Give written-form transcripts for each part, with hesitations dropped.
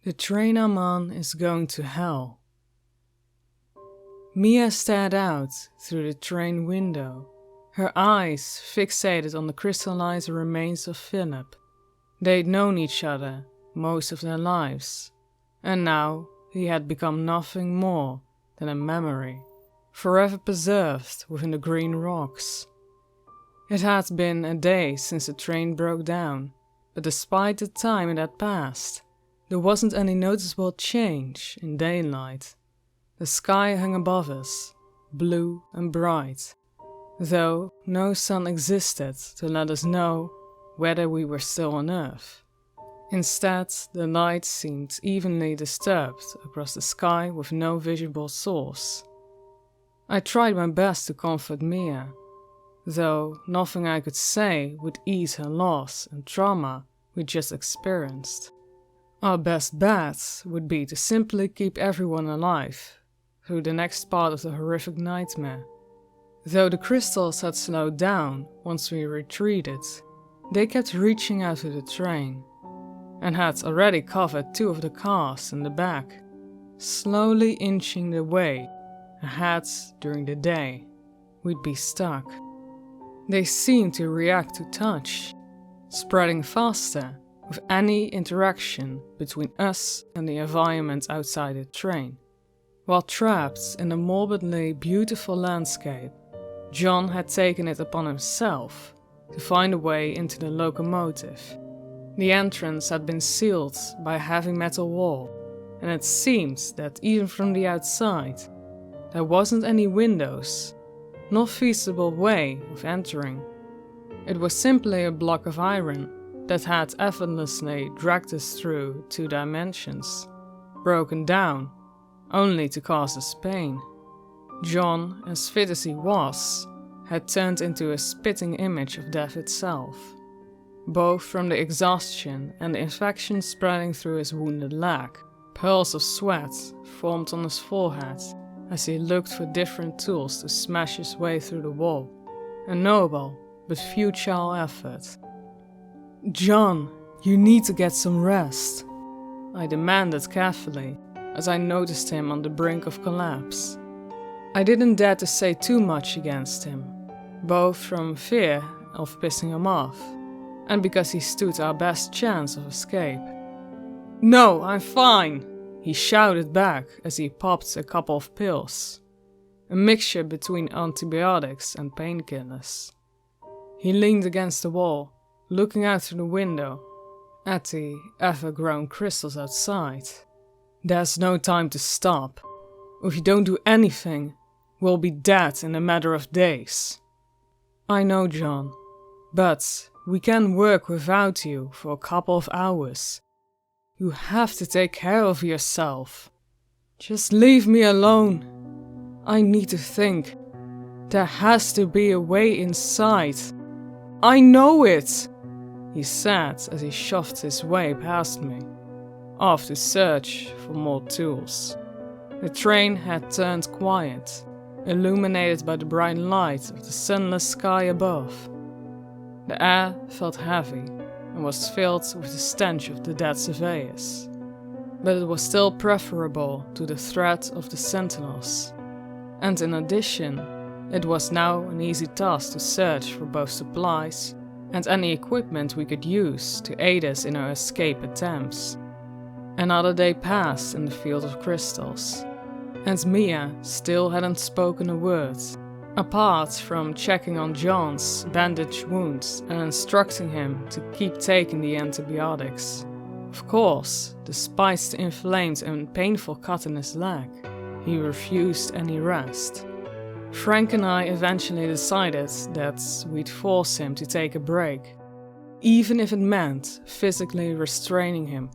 The train I'm on is going to hell. Mia stared out through the train window, her eyes fixated on the crystallized remains of Philip. They'd known each other most of their lives, and now he had become nothing more than a memory, forever preserved within the green rocks. It had been a day since the train broke down, but despite the time it had passed, there wasn't any noticeable change in daylight. The sky hung above us, blue and bright, though no sun existed to let us know whether we were still on Earth. Instead, the light seemed evenly disturbed across the sky with no visible source. I tried my best to comfort Mia, though nothing I could say would ease her loss and trauma we just experienced. Our best bet would be to simply keep everyone alive through the next part of the horrific nightmare. Though the crystals had slowed down once we retreated, they kept reaching out to the train, and had already covered 2 of the cars in the back, slowly inching the way ahead during the day. We'd be stuck. They seemed to react to touch, spreading faster with any interaction between us and the environment outside the train. While trapped in the morbidly beautiful landscape, John had taken it upon himself to find a way into the locomotive. The entrance had been sealed by a heavy metal wall, and it seemed that even from the outside, there wasn't any windows, no feasible way of entering. It was simply a block of iron that had effortlessly dragged us through 2 dimensions, broken down only to cause us pain. John, as fit as he was, had turned into a spitting image of death itself, both from the exhaustion and the infection spreading through his wounded leg. Pearls of sweat formed on his forehead as he looked for different tools to smash his way through the wall, a noble but futile effort. "John, you need to get some rest," I demanded carefully as I noticed him on the brink of collapse. I didn't dare to say too much against him, both from fear of pissing him off, and because he stood our best chance of escape. "No, I'm fine," he shouted back as he popped a couple of pills, a mixture between antibiotics and painkillers. He leaned against the wall, looking out through the window at the ever-grown crystals outside. "There's no time to stop. If you don't do anything, we'll be dead in a matter of days." "I know, John, but we can work without you for a couple of hours. You have to take care of yourself. Just leave me alone. I need to think. There has to be a way inside. I know it," he said as he shoved his way past me, off to search for more tools. The train had turned quiet, illuminated by the bright light of the sunless sky above. The air felt heavy and was filled with the stench of the dead surveyors, but it was still preferable to the threat of the sentinels. And in addition, it was now an easy task to search for both supplies and any equipment we could use to aid us in our escape attempts. Another day passed in the field of crystals, and Mia still hadn't spoken a word, apart from checking on John's bandaged wounds and instructing him to keep taking the antibiotics. Of course, despite the inflamed and painful cut in his leg, he refused any rest. Frank and I eventually decided that we'd force him to take a break, even if it meant physically restraining him.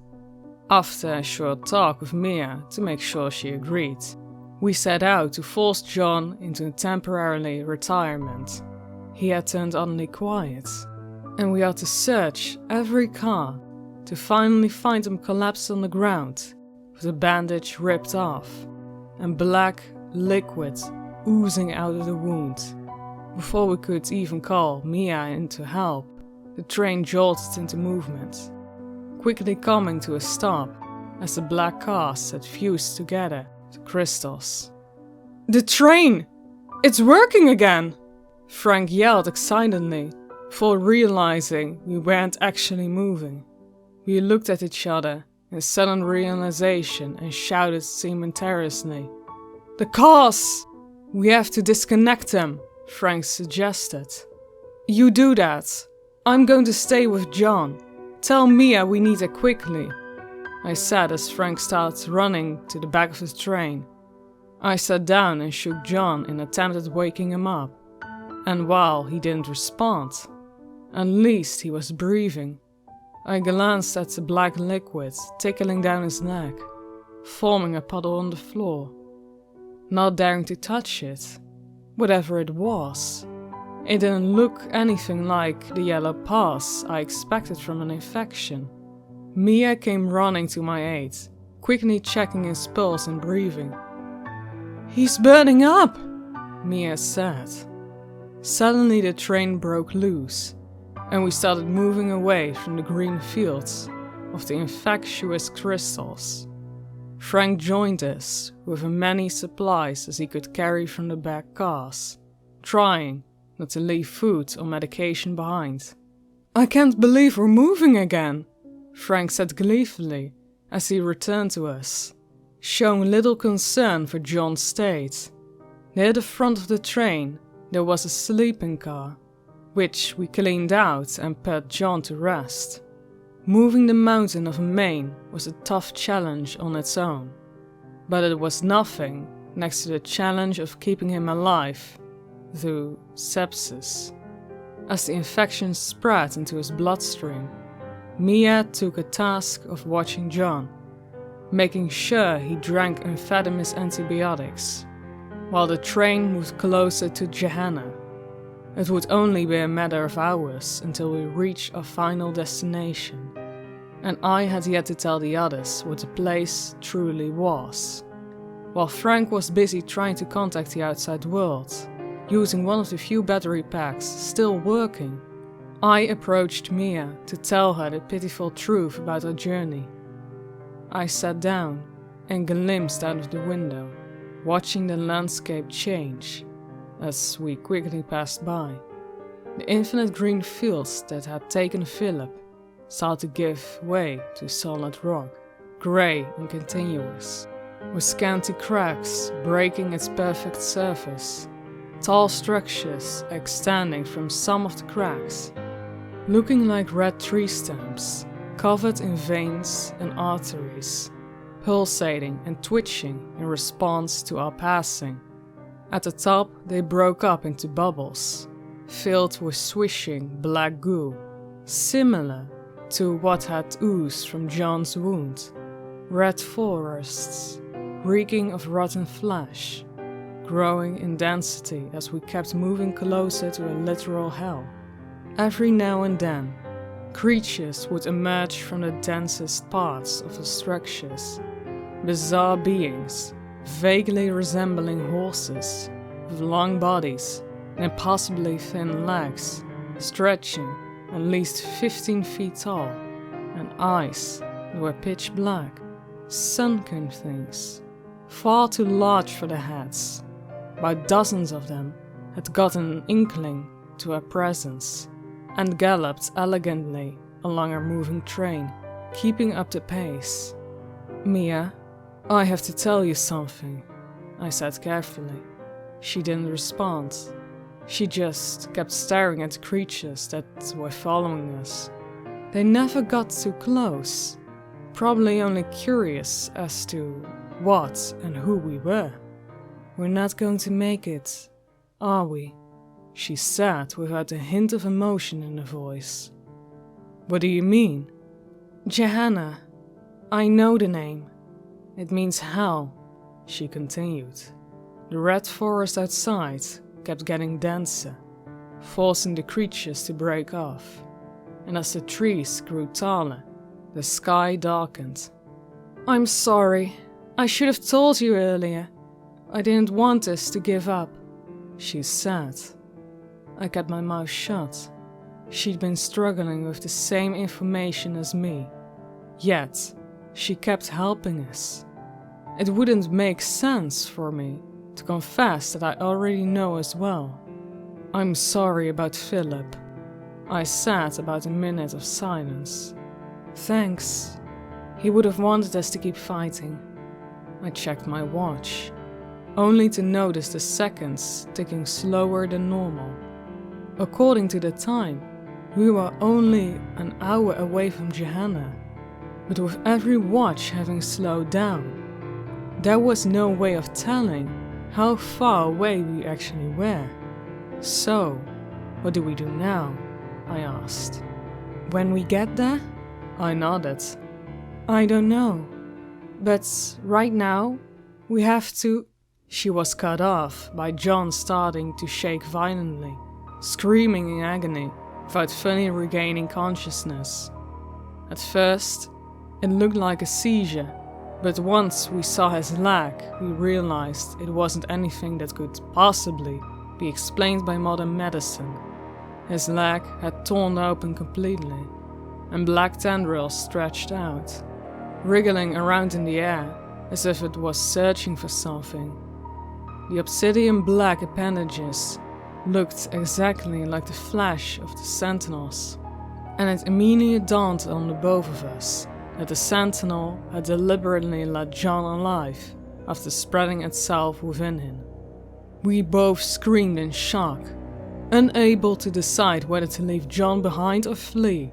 After a short talk with Mia to make sure she agreed, we set out to force John into temporary retirement. He had turned oddly quiet, and we had to search every car to finally find him collapsed on the ground, with the bandage ripped off, and black liquid oozing out of the wound. Before we could even call Mia in to help, the train jolted into movement, quickly coming to a stop as the black cars had fused together to crystals. "The train! It's working again!" Frank yelled excitedly, before realizing we weren't actually moving. We looked at each other in sudden realization and shouted simultaneously, "The cars! We have to disconnect them," Frank suggested. "You do that. I'm going to stay with John. Tell Mia we need her quickly," I said as Frank started running to the back of the train. I sat down and shook John in an attempt at waking him up, and while he didn't respond, at least he was breathing. I glanced at the black liquid tickling down his neck, forming a puddle on the floor. Not daring to touch it, whatever it was, it didn't look anything like the yellow pus I expected from an infection. Mia came running to my aid, quickly checking his pulse and breathing. "He's burning up," Mia said. Suddenly the train broke loose, and we started moving away from the green fields of the infectious crystals. Frank joined us with as many supplies as he could carry from the back cars, trying not to leave food or medication behind. "I can't believe we're moving again," Frank said gleefully as he returned to us, showing little concern for John's state. Near the front of the train there was a sleeping car, which we cleaned out and put John to rest. Moving the mountain of Maine was a tough challenge on its own, but it was nothing next to the challenge of keeping him alive through sepsis. As the infection spread into his bloodstream, Mia took a task of watching John, making sure he drank and fed him his antibiotics, while the train moved closer to Gehenna. It would only be a matter of hours until we reached our final destination, and I had yet to tell the others what the place truly was. While Frank was busy trying to contact the outside world, using one of the few battery packs still working, I approached Mia to tell her the pitiful truth about our journey. I sat down and glimpsed out of the window, watching the landscape change as we quickly passed by. The infinite green fields that had taken Philip started to give way to solid rock, grey and continuous, with scanty cracks breaking its perfect surface, tall structures extending from some of the cracks, looking like red tree stumps, covered in veins and arteries, pulsating and twitching in response to our passing. At the top, they broke up into bubbles, filled with swishing black goo, similar to what had oozed from John's wound. Red forests, reeking of rotten flesh, growing in density as we kept moving closer to a literal hell. Every now and then, creatures would emerge from the densest parts of the structures, bizarre beings, vaguely resembling horses, with long bodies and impossibly thin legs, stretching at least 15 feet tall, and eyes that were pitch black, sunken things, far too large for their heads. About dozens of them had gotten an inkling to our presence, and galloped elegantly along our moving train, keeping up the pace. "Mia, I have to tell you something," I said carefully. She didn't respond. She just kept staring at the creatures that were following us. They never got too close, probably only curious as to what and who we were. "We're not going to make it, are we?" she said without a hint of emotion in her voice. "What do you mean?" "Gehenna. I know the name. It means hell," she continued. The red forest outside kept getting denser, forcing the creatures to break off, and as the trees grew taller, the sky darkened. "I'm sorry. I should have told you earlier. I didn't want us to give up," she said. I kept my mouth shut. She'd been struggling with the same information as me. Yet, she kept helping us. It wouldn't make sense for me to confess that I already know as well. I'm sorry about Philip. I sat about a minute of silence. Thanks. He would have wanted us to keep fighting. I checked my watch, only to notice the seconds ticking slower than normal. According to the time, we were only an hour away from Gehenna, but with every watch having slowed down, there was no way of telling how far away we actually were. So, what do we do now? I asked. When we get there? I nodded. I don't know, but right now, we have to... She was cut off by John starting to shake violently, screaming in agony, without fully regaining consciousness. At first, it looked like a seizure, but once we saw his leg, we realized it wasn't anything that could possibly be explained by modern medicine. His leg had torn open completely, and black tendrils stretched out, wriggling around in the air as if it was searching for something. The obsidian black appendages looked exactly like the flesh of the sentinels, and it immediately dawned on the both of us that the sentinel had deliberately let John alive after spreading itself within him. We both screamed in shock, unable to decide whether to leave John behind or flee,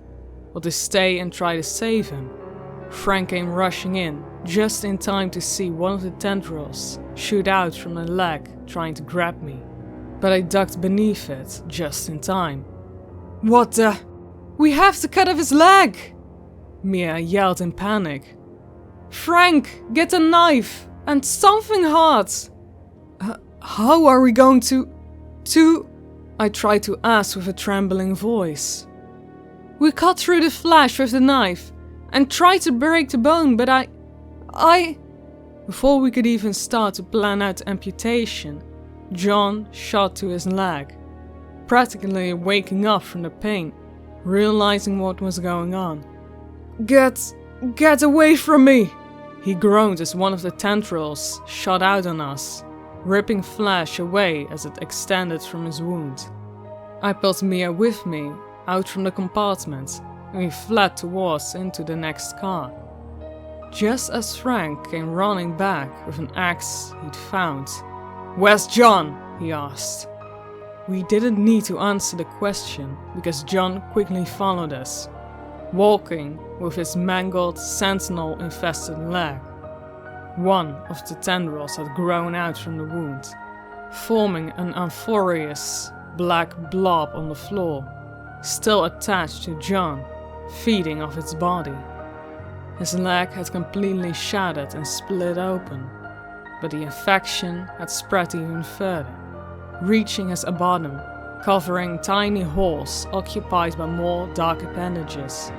or to stay and try to save him. Frank came rushing in, just in time to see one of the tendrils shoot out from the leg trying to grab me, but I ducked beneath it just in time. What the? We have to cut off his leg! Mia yelled in panic. Frank, get a knife and something hard! How are we going to... I tried to ask with a trembling voice. We cut through the flesh with the knife and tried to break the bone, but I... Before we could even start to plan out amputation, John shot to his leg, practically waking up from the pain, realizing what was going on. Get away from me! He groaned as one of the tendrils shot out on us, ripping flesh away as it extended from his wound. I pulled Mia with me out from the compartment, and we fled towards into the next car. Just as Frank came running back with an axe he'd found. Where's John? He asked. We didn't need to answer the question because John quickly followed us, walking with his mangled, sentinel-infested leg. One of the tendrils had grown out from the wound, forming an amorphous black blob on the floor, still attached to John, feeding off its body. His leg had completely shattered and split open, but the infection had spread even further, reaching his bottom, covering tiny holes occupied by more dark appendages.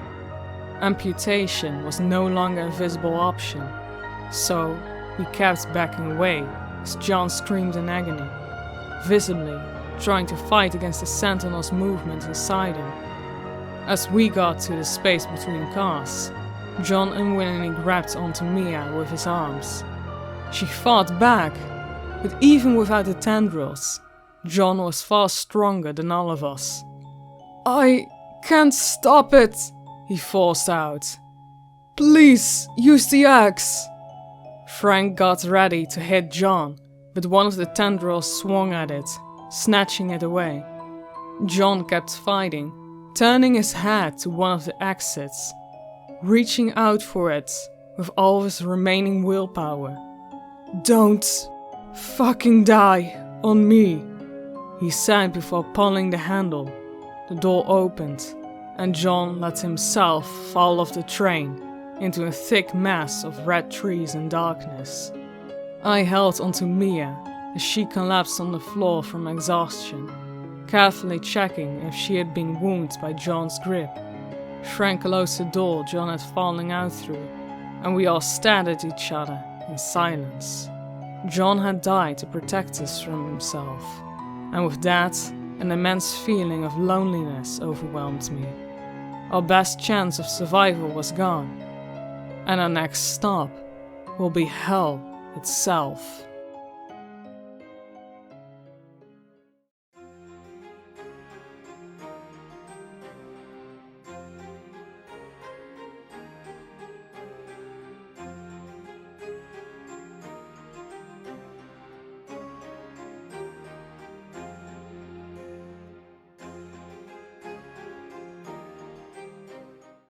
Amputation was no longer a visible option, so we kept backing away as John screamed in agony, visibly trying to fight against the sentinel's movement inside him. As we got to the space between cars, John unwillingly grabbed onto Mia with his arms. She fought back, but even without the tendrils, John was far stronger than all of us. I can't stop it, he forced out. Please, use the axe. Frank got ready to hit John, but one of the tendrils swung at it, snatching it away. John kept fighting, turning his head to one of the exits, reaching out for it with all of his remaining willpower. Don't fucking die on me, he said before pulling the handle. The door opened, and John let himself fall off the train into a thick mass of red trees and darkness. I held onto Mia as she collapsed on the floor from exhaustion, carefully checking if she had been wounded by John's grip. Frank closed the door John had fallen out through, and we all stared at each other in silence. John had died to protect us from himself, and with that, An immense feeling of loneliness overwhelmed me. Our best chance of survival was gone, and our next stop will be hell itself.